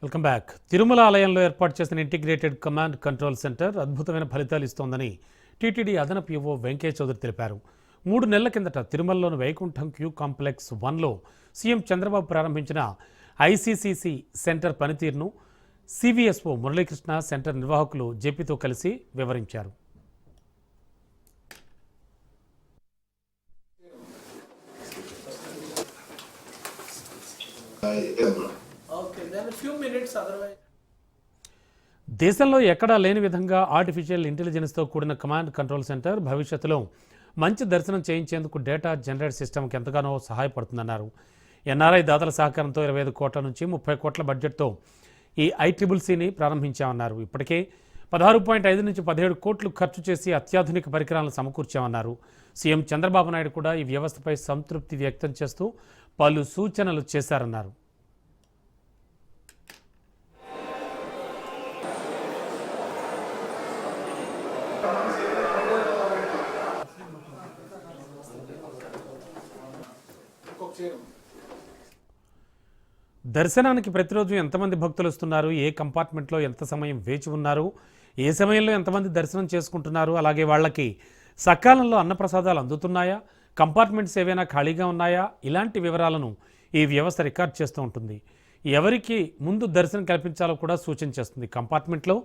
Welcome back. Tirumala ఆలయంలో ఏర్పాటు చేసిన ఇంటిగ్రేటెడ్ కమాండ్ కంట్రోల్ సెంటర్ అద్భుతమైన ఫలితాలు ఇస్తోందని టీటీడీ అదనపు ఈవో వెంకయ్య చౌదరి తెలిపారు. 3 నెలల కిందట తిరుమలలోని వైకుంఠం క్యూ కాంప్లెక్స్ 1లో సీఎం చంద్రబాబు ప్రారంభించిన ఐసీసీసీ సెంటర్ పనితీరును సివిఎస్ఓ మురళీకృష్ణ సెంటర్ నిర్వాహకులు జేపీతో కలిసి వివరించారు. దేశంలో ఎక్కడా లేని విధంగా ఆర్టిఫిషియల్ ఇంటెలిజెన్స్తో కూడిన కమాండ్ కంట్రోల్ సెంటర్ భవిష్యత్తులో మంచి దర్శనం చేయించేందుకు డేటా జనరేట్ సిస్టమ్కి ఎంతగానో సహాయపడుతుందన్నారు. ఎన్ఆర్ఐ దాతల సహకారంతో 25 కోట్ల నుంచి 30 కోట్ల బడ్జెట్తో ఈ ఐట్రిబుల్సీని ప్రారంభించామన్నారు. ఇప్పటికే 16.5 నుంచి 17 కోట్లు ఖర్చు చేసి అత్యాధునిక పరికరాలను సమకూర్చామన్నారు. సీఎం చంద్రబాబు నాయుడు కూడా ఈ వ్యవస్థపై సంతృప్తి వ్యక్తం చేస్తూ పలు సూచనలు చేశారన్నారు. దర్శనానికి ప్రతిరోజు ఎంతమంది భక్తులు వస్తున్నారు, ఏ కంపార్ట్మెంట్లో ఎంత సమయం వేచి ఉన్నారు, ఏ సమయంలో ఎంతమంది దర్శనం చేసుకుంటున్నారు, అలాగే వాళ్ళకి సకాలంలో అన్నప్రసాదాలు అందుతున్నాయా, కంపార్ట్మెంట్స్ ఏవైనా ఖాళీగా ఉన్నాయా, ఇలాంటి వివరాలను ఈ వ్యవస్థ రికార్డ్ చేస్తూ ఉంటుంది. ఎవరికి ముందు దర్శనం కల్పించాలో కూడా సూచన చేస్తుంది. కంపార్ట్మెంట్లో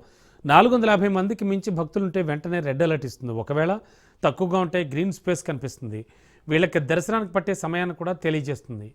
450 మందికి మించి భక్తులుంటే వెంటనే రెడ్ అలర్ట్ ఇస్తుంది. ఒకవేళ తక్కువగా ఉంటే గ్రీన్ స్పేస్ కనిపిస్తుంది. వీళ్ళకి దర్శనానికి పట్టే సమయాన్ని కూడా తెలియజేస్తుంది.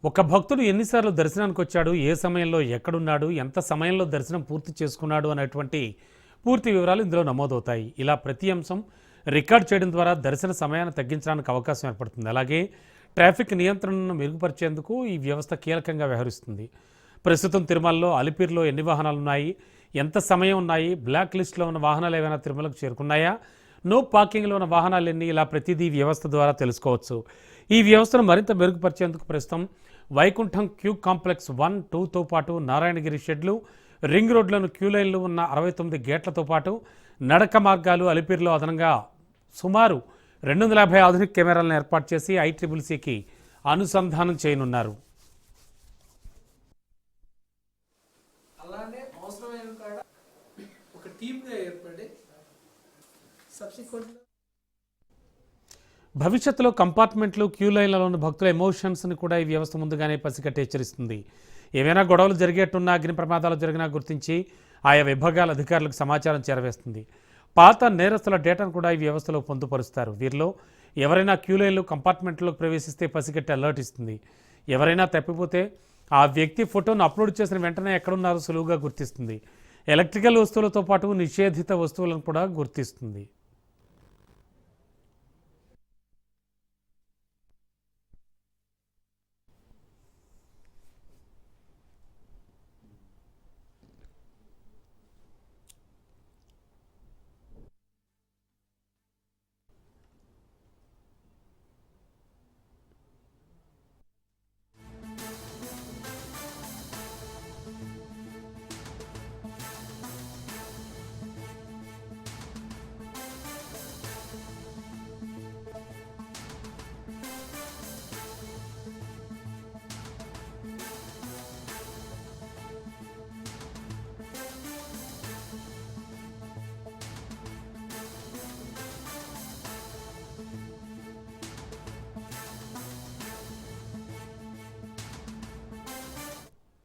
ఒక భక్తుడు ఎన్నిసార్లు దర్శనానికి వచ్చాడు, ఏ సమయంలో ఎక్కడున్నాడు, ఎంత సమయంలో దర్శనం పూర్తి చేసుకున్నాడు అనేటువంటి పూర్తి వివరాలు ఇందులో నమోదవుతాయి. ఇలా ప్రతి అంశం రికార్డ్ చేయడం ద్వారా దర్శన సమయాన్ని తగ్గించడానికి అవకాశం ఏర్పడుతుంది. అలాగే ట్రాఫిక్ నియంత్రణను మెరుగుపరిచేందుకు ఈ వ్యవస్థ కీలకంగా వ్యవహరిస్తుంది. ప్రస్తుతం తిరుమలలో అలిపిరిలో ఎన్ని వాహనాలు ఉన్నాయి, ఎంత సమయం ఉన్నాయి, బ్లాక్ లిస్ట్లో ఉన్న వాహనాలు ఏమైనా తిరుమలకు చేరుకున్నాయా, నో పార్కింగ్లో ఉన్న వాహనాలు ఎన్ని, ఇలా ప్రతిదీ వ్యవస్థ ద్వారా తెలుసుకోవచ్చు. ఈ వ్యవస్థను మరింత మెరుగుపరిచేందుకు ప్రస్తుతం వైకుంఠం క్యూ కాంప్లెక్స్ 1, 2తో పాటు నారాయణగిరి షెడ్లు, రింగ్ రోడ్లను క్యూ లైన్లు ఉన్న 69 గేట్లతో పాటు నడక మార్గాలు, అలిపిరిలో అదనంగా సుమారు 250 ఆధునిక కెమెరాలను ఏర్పాటు చేసి ఐట్రిబుల్సీకి అనుసంధానం చేయనున్నారు. భవిష్యత్తులో కంపార్ట్మెంట్లు, క్యూ లైన్లలోని భక్తుల ఎమోషన్స్ని కూడా ఈ వ్యవస్థ ముందుగానే పసిగట్టి హెచ్చరిస్తుంది. ఏవైనా గొడవలు జరిగేట్టున్నా, అగ్ని ప్రమాదాలు జరిగినా గుర్తించి ఆయా విభాగాల అధికారులకు సమాచారం చేరవేస్తుంది. పాత నేరస్తుల డేటాను కూడా ఈ వ్యవస్థలో పొందుపరుస్తారు. వీరిలో ఎవరైనా క్యూ లైన్లు, కంపార్ట్మెంట్లోకి ప్రవేశిస్తే పసిగట్టి అలర్ట్ ఇస్తుంది. ఎవరైనా తప్పిపోతే ఆ వ్యక్తి ఫోటోను అప్లోడ్ చేసిన వెంటనే ఎక్కడున్నారో సులువుగా గుర్తిస్తుంది. ఎలక్ట్రికల్ వస్తువులతో పాటు నిషేధిత వస్తువులను కూడా గుర్తిస్తుంది.